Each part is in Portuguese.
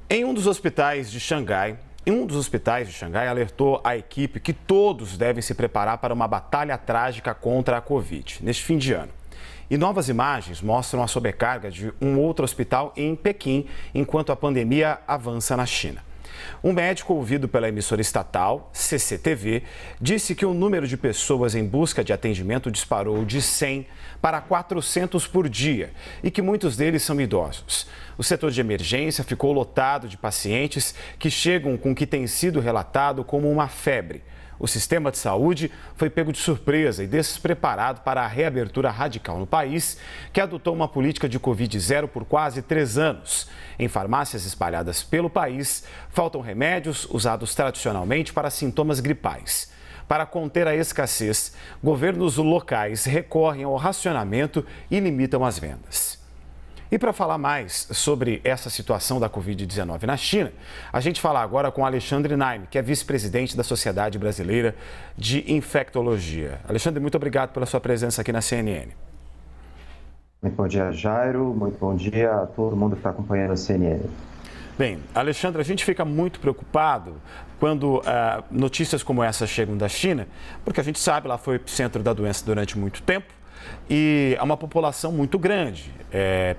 Um dos hospitais de Xangai alertou a equipe que todos devem se preparar para uma batalha trágica contra a Covid neste fim de ano. E novas imagens mostram a sobrecarga de um outro hospital em Pequim, enquanto a pandemia avança na China. Um médico ouvido pela emissora estatal, CCTV, disse que o número de pessoas em busca de atendimento disparou de 100 para 400 por dia e que muitos deles são idosos. O setor de emergência ficou lotado de pacientes que chegam com o que tem sido relatado como uma febre. O sistema de saúde foi pego de surpresa e despreparado para a reabertura radical no país, que adotou uma política de Covid-0 por quase 3 anos. Em farmácias espalhadas pelo país, faltam remédios usados tradicionalmente para sintomas gripais. Para conter a escassez, governos locais recorrem ao racionamento e limitam as vendas. E para falar mais sobre essa situação da Covid-19 na China, a gente fala agora com Alexandre Naime, que é vice-presidente da Sociedade Brasileira de Infectologia. Alexandre, muito obrigado pela sua presença aqui na CNN. Muito bom dia, Jairo. Muito bom dia a todo mundo que está acompanhando a CNN. Bem, Alexandre, a gente fica muito preocupado quando notícias como essa chegam da China, porque a gente sabe, lá foi o epicentro da doença durante muito tempo. E é uma população muito grande.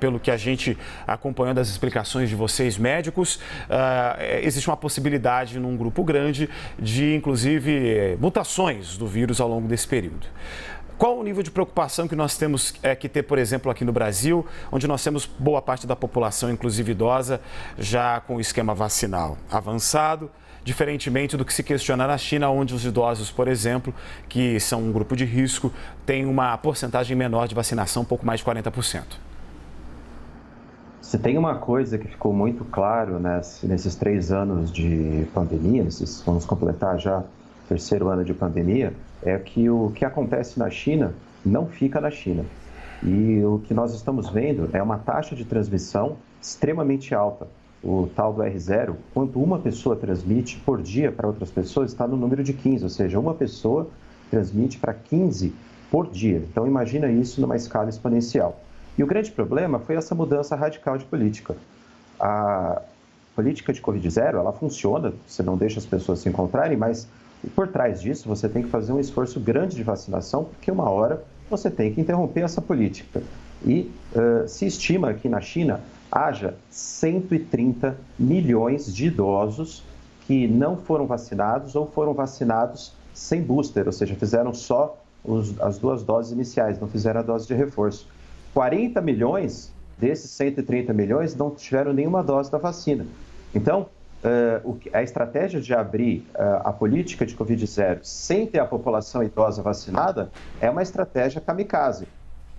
Pelo que a gente acompanhando as explicações de vocês médicos, existe uma possibilidade num grupo grande de, inclusive, mutações do vírus ao longo desse período. Qual o nível de preocupação que nós temos que ter, por exemplo, aqui no Brasil, onde nós temos boa parte da população, inclusive idosa, já com o esquema vacinal avançado, diferentemente do que se questiona na China, onde os idosos, por exemplo, que são um grupo de risco, têm uma porcentagem menor de vacinação, um pouco mais de 40%. Se tem uma coisa que ficou muito claro nesses 3 anos de pandemia, vamos completar já o 3º ano de pandemia, é que o que acontece na China não fica na China. E o que nós estamos vendo é uma taxa de transmissão extremamente alta. O tal do R0, quando uma pessoa transmite por dia para outras pessoas, está no número de 15, ou seja, uma pessoa transmite para 15 por dia. Então, imagina isso numa escala exponencial. E o grande problema foi essa mudança radical de política. A política de Covid-0, ela funciona, você não deixa as pessoas se encontrarem, mas por trás disso você tem que fazer um esforço grande de vacinação, porque uma hora você tem que interromper essa política. E se estima que na China haja 130 milhões de idosos que não foram vacinados ou foram vacinados sem booster, ou seja, fizeram só as 2 doses iniciais, não fizeram a dose de reforço. 40 milhões desses 130 milhões não tiveram nenhuma dose da vacina. Então, a estratégia de abrir a política de Covid-0 sem ter a população idosa vacinada é uma estratégia kamikaze.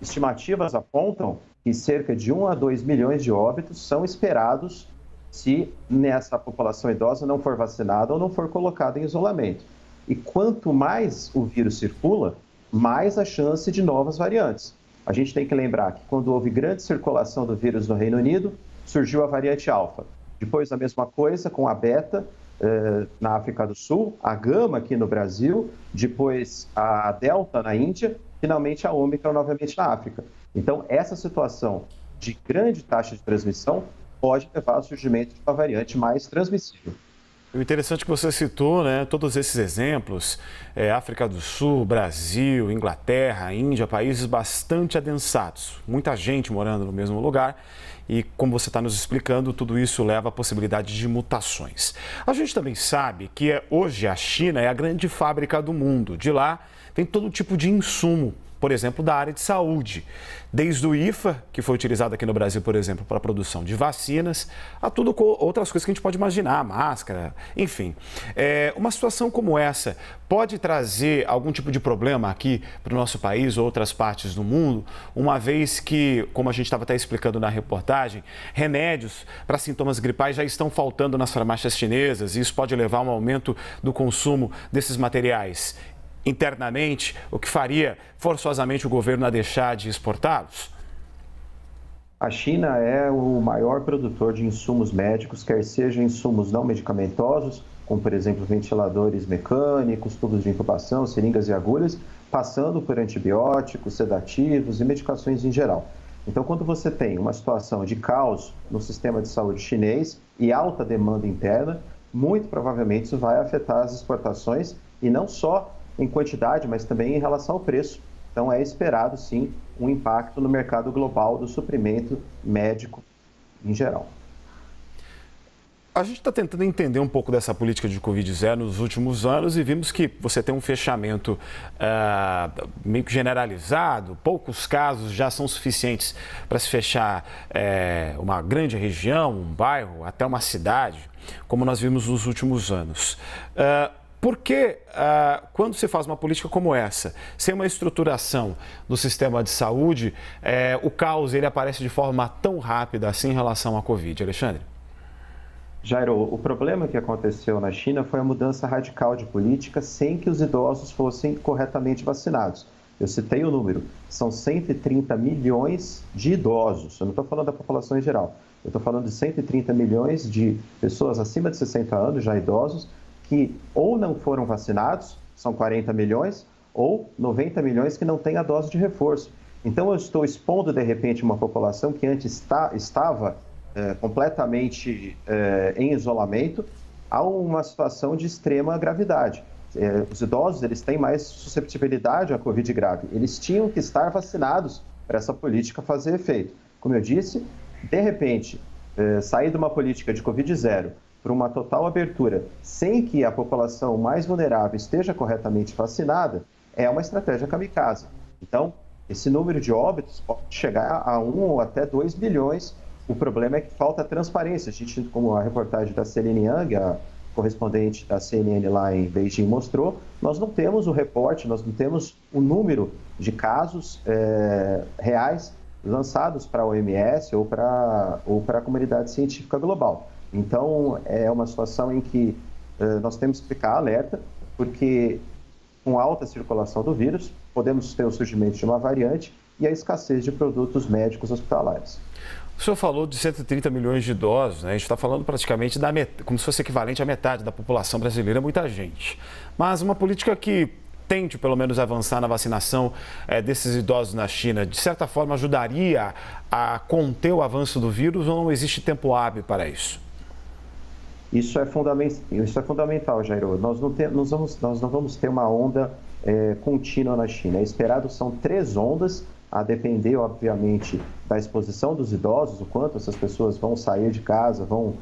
Estimativas apontam que cerca de 1 a 2 milhões de óbitos são esperados se nessa população idosa não for vacinada ou não for colocada em isolamento. E quanto mais o vírus circula, mais a chance de novas variantes. A gente tem que lembrar que quando houve grande circulação do vírus no Reino Unido, surgiu a variante alfa. Depois a mesma coisa com a beta na África do Sul, a gama aqui no Brasil, depois a delta na Índia, finalmente a ômicron novamente na África. Então, essa situação de grande taxa de transmissão pode levar ao surgimento de uma variante mais transmissível. O interessante que você citou, todos esses exemplos, África do Sul, Brasil, Inglaterra, Índia, países bastante adensados, muita gente morando no mesmo lugar e, como você está nos explicando, tudo isso leva à possibilidade de mutações. A gente também sabe que hoje a China é a grande fábrica do mundo. De lá tem todo tipo de insumo, por exemplo, da área de saúde, desde o IFA, que foi utilizado aqui no Brasil, por exemplo, para a produção de vacinas, a tudo outras coisas que a gente pode imaginar, máscara, enfim. Uma situação como essa pode trazer algum tipo de problema aqui para o nosso país ou outras partes do mundo, uma vez que, como a gente estava até explicando na reportagem, remédios para sintomas gripais já estão faltando nas farmácias chinesas e isso pode levar a um aumento do consumo desses materiais internamente, o que faria forçosamente o governo a deixar de exportá-los? A China é o maior produtor de insumos médicos, quer sejam insumos não medicamentosos, como por exemplo ventiladores mecânicos, tubos de intubação, seringas e agulhas, passando por antibióticos, sedativos e medicações em geral. Então, quando você tem uma situação de caos no sistema de saúde chinês e alta demanda interna, muito provavelmente isso vai afetar as exportações, e não só em quantidade, mas também em relação ao preço. Então, é esperado, sim, um impacto no mercado global do suprimento médico em geral. A gente está tentando entender um pouco dessa política de Covid-0 nos últimos anos e vimos que você tem um fechamento meio que generalizado, poucos casos já são suficientes para se fechar uma grande região, um bairro, até uma cidade, como nós vimos nos últimos anos. Por que, quando se faz uma política como essa, sem uma estruturação do sistema de saúde, o caos ele aparece de forma tão rápida assim em relação à Covid? Alexandre? Jairo, o problema que aconteceu na China foi a mudança radical de política sem que os idosos fossem corretamente vacinados. Eu citei o número, são 130 milhões de idosos, eu não estou falando da população em geral, eu estou falando de 130 milhões de pessoas acima de 60 anos, já idosos, que ou não foram vacinados, são 40 milhões, ou 90 milhões que não têm a dose de reforço. Então eu estou expondo, de repente, uma população que antes estava completamente em isolamento a uma situação de extrema gravidade. Os idosos, eles têm mais susceptibilidade à Covid grave. Eles tinham que estar vacinados para essa política fazer efeito. Como eu disse, de repente, sair de uma política de Covid-0 para uma total abertura sem que a população mais vulnerável esteja corretamente vacinada é uma estratégia kamikaze. Então, esse número de óbitos pode chegar a 1 ou até 2 bilhões. O problema é que falta transparência. A gente, como a reportagem da Celine Yang, a correspondente da CNN lá em Beijing, mostrou, nós não temos o reporte, nós não temos o número de casos reais lançados para a OMS ou para a comunidade científica global. Então, é uma situação em que nós temos que ficar alerta, porque com alta circulação do vírus, podemos ter o surgimento de uma variante e a escassez de produtos médicos hospitalares. O senhor falou de 130 milhões de idosos, né? A gente está falando praticamente como se fosse equivalente à metade da população brasileira, muita gente. Mas uma política que tente, pelo menos, avançar na vacinação desses idosos na China, de certa forma ajudaria a conter o avanço do vírus ou não existe tempo hábil para isso? Isso é fundamental, Jairo. Nós não vamos ter uma onda contínua na China. É esperado são 3 ondas, a depender, obviamente, da exposição dos idosos, o quanto essas pessoas vão sair de casa, vão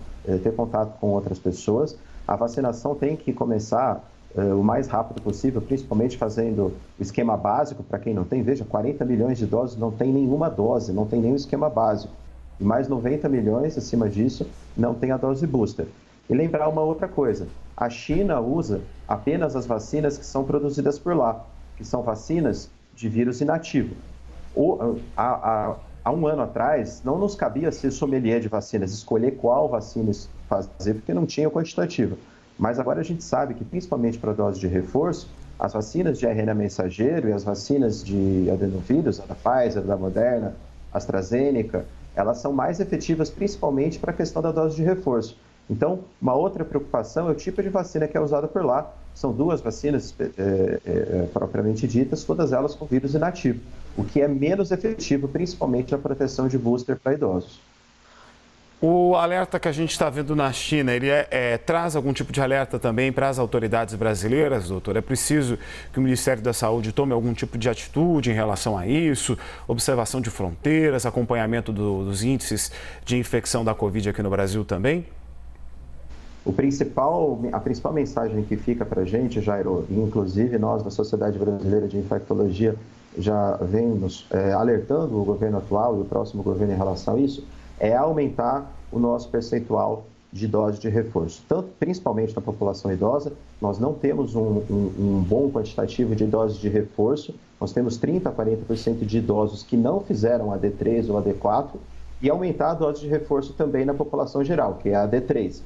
ter contato com outras pessoas. A vacinação tem que começar o mais rápido possível, principalmente fazendo o esquema básico para quem não tem. Veja, 40 milhões de idosos não tem nenhuma dose, não tem nenhum esquema básico. E mais 90 milhões, acima disso, não tem a dose booster. E lembrar uma outra coisa, a China usa apenas as vacinas que são produzidas por lá, que são vacinas de vírus inativo. Há um ano atrás, não nos cabia ser sommelier de vacinas, escolher qual vacina fazer, porque não tinha o quantitativo. Mas agora a gente sabe que, principalmente para a dose de reforço, as vacinas de RNA mensageiro e as vacinas de adenovírus, a da Pfizer, da Moderna, AstraZeneca, elas são mais efetivas principalmente para a questão da dose de reforço. Então, uma outra preocupação é o tipo de vacina que é usada por lá. São 2 vacinas propriamente ditas, todas elas com vírus inativo, o que é menos efetivo, principalmente na proteção de booster para idosos. O alerta que a gente está vendo na China, ele traz algum tipo de alerta também para as autoridades brasileiras, doutor? É preciso que o Ministério da Saúde tome algum tipo de atitude em relação a isso? Observação de fronteiras, acompanhamento dos índices de infecção da Covid aqui no Brasil também? A principal mensagem que fica para a gente, Jairo, e inclusive nós da Sociedade Brasileira de Infectologia já vemos alertando o governo atual e o próximo governo em relação a isso, é aumentar o nosso percentual de dose de reforço. Principalmente na população idosa, nós não temos um bom quantitativo de doses de reforço, nós temos 30% a 40% de idosos que não fizeram a D3 ou a D4, e aumentar a dose de reforço também na população geral, que é a D3.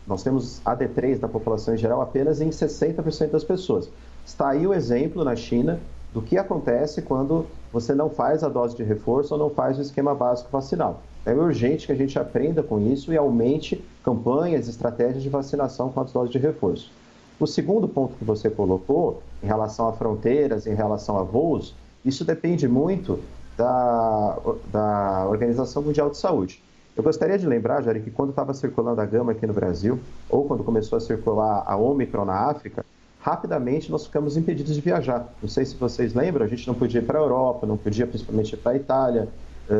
Nós temos a D3 da população em geral apenas em 60% das pessoas. Está aí o exemplo na China do que acontece quando você não faz a dose de reforço ou não faz o esquema básico vacinal. É urgente que a gente aprenda com isso e aumente campanhas, estratégias de vacinação com as doses de reforço. O segundo ponto que você colocou, em relação a fronteiras, em relação a voos, isso depende muito da Organização Mundial de Saúde. Eu gostaria de lembrar, Jair, que quando estava circulando a Gama aqui no Brasil, ou quando começou a circular a Ômicron na África, rapidamente nós ficamos impedidos de viajar. Não sei se vocês lembram, a gente não podia ir para a Europa, não podia principalmente ir para a Itália.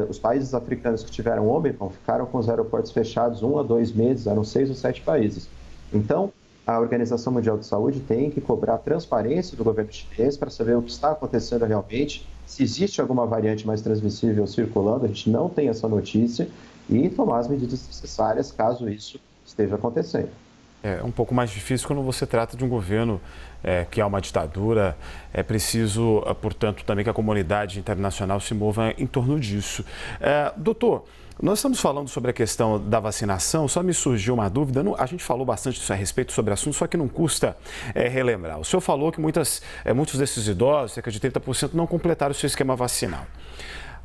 Os países africanos que tiveram Ômicron ficaram com os aeroportos fechados 1 a 2 meses, eram 6 ou 7 países. Então, a Organização Mundial de Saúde tem que cobrar transparência do governo chinês para saber o que está acontecendo realmente, se existe alguma variante mais transmissível circulando, a gente não tem essa notícia, e tomar as medidas necessárias caso isso esteja acontecendo. É um pouco mais difícil quando você trata de um governo que é uma ditadura. É preciso, portanto, também que a comunidade internacional se mova em torno disso. Doutor, nós estamos falando sobre a questão da vacinação, só me surgiu uma dúvida. A gente falou bastante a respeito sobre o assunto, só que não custa relembrar. O senhor falou que muitos desses idosos, cerca de 30%, não completaram o seu esquema vacinal.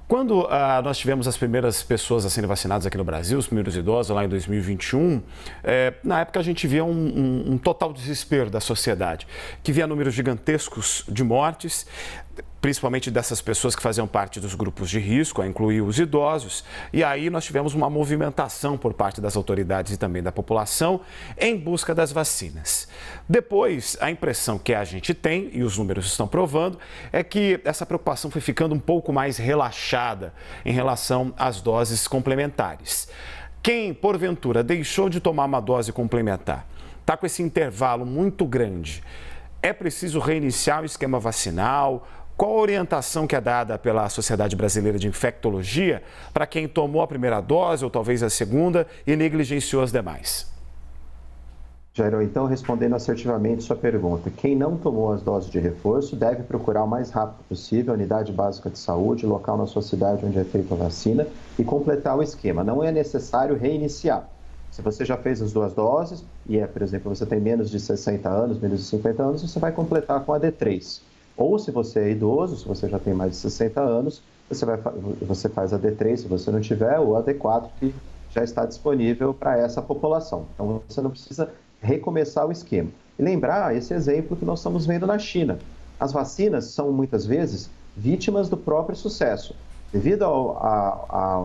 Quando nós tivemos as primeiras pessoas a serem vacinadas aqui no Brasil, os primeiros idosos, lá em 2021, na época a gente via um total desespero da sociedade, que via números gigantescos de mortes, principalmente dessas pessoas que faziam parte dos grupos de risco, a incluir os idosos. E aí nós tivemos uma movimentação por parte das autoridades e também da população em busca das vacinas. Depois, a impressão que a gente tem, e os números estão provando, é que essa preocupação foi ficando um pouco mais relaxada em relação às doses complementares. Quem, porventura, deixou de tomar uma dose complementar, está com esse intervalo muito grande, é preciso reiniciar o esquema vacinal? Qual a orientação que é dada pela Sociedade Brasileira de Infectologia para quem tomou a primeira dose ou talvez a segunda e negligenciou as demais? Jair, então, respondendo assertivamente sua pergunta, quem não tomou as doses de reforço deve procurar o mais rápido possível a unidade básica de saúde, local na sua cidade onde é feita a vacina, e completar o esquema. Não é necessário reiniciar. Se você já fez as 2 doses e, por exemplo, você tem menos de 60 anos, menos de 50 anos, você vai completar com a D3. Ou se você é idoso, se você já tem mais de 60 anos, você faz a D3, se você não tiver, ou a D4, que já está disponível para essa população. Então, você não precisa recomeçar o esquema. E lembrar esse exemplo que nós estamos vendo na China. As vacinas são, muitas vezes, vítimas do próprio sucesso. Devido a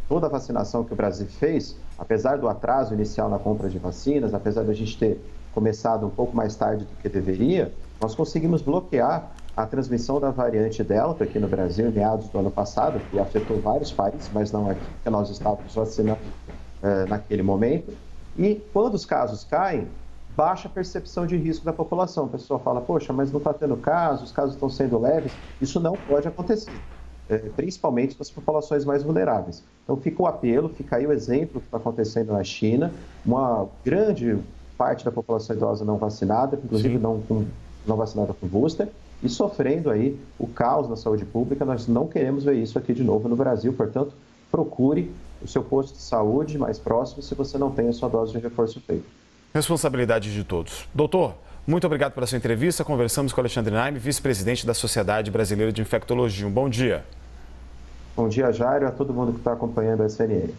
toda a vacinação que o Brasil fez, apesar do atraso inicial na compra de vacinas, apesar de a gente ter começado um pouco mais tarde do que deveria, nós conseguimos bloquear a transmissão da variante Delta aqui no Brasil em meados do ano passado, que afetou vários países, mas não aqui, porque nós estávamos vacinando naquele momento. E quando os casos caem, baixa a percepção de risco da população. A pessoa fala, poxa, mas não está tendo casos, os casos estão sendo leves. Isso não pode acontecer, principalmente nas populações mais vulneráveis. Então fica o apelo, fica aí o exemplo que está acontecendo na China, uma grande parte da população idosa não vacinada, inclusive não vacinada com booster, e sofrendo aí o caos na saúde pública. Nós não queremos ver isso aqui de novo no Brasil, portanto, procure o seu posto de saúde mais próximo se você não tem a sua dose de reforço feita. Responsabilidade de todos. Doutor, muito obrigado pela sua entrevista. Conversamos com Alexandre Naime, vice-presidente da Sociedade Brasileira de Infectologia. Um bom dia. Bom dia, Jairo, a todo mundo que está acompanhando a SNN.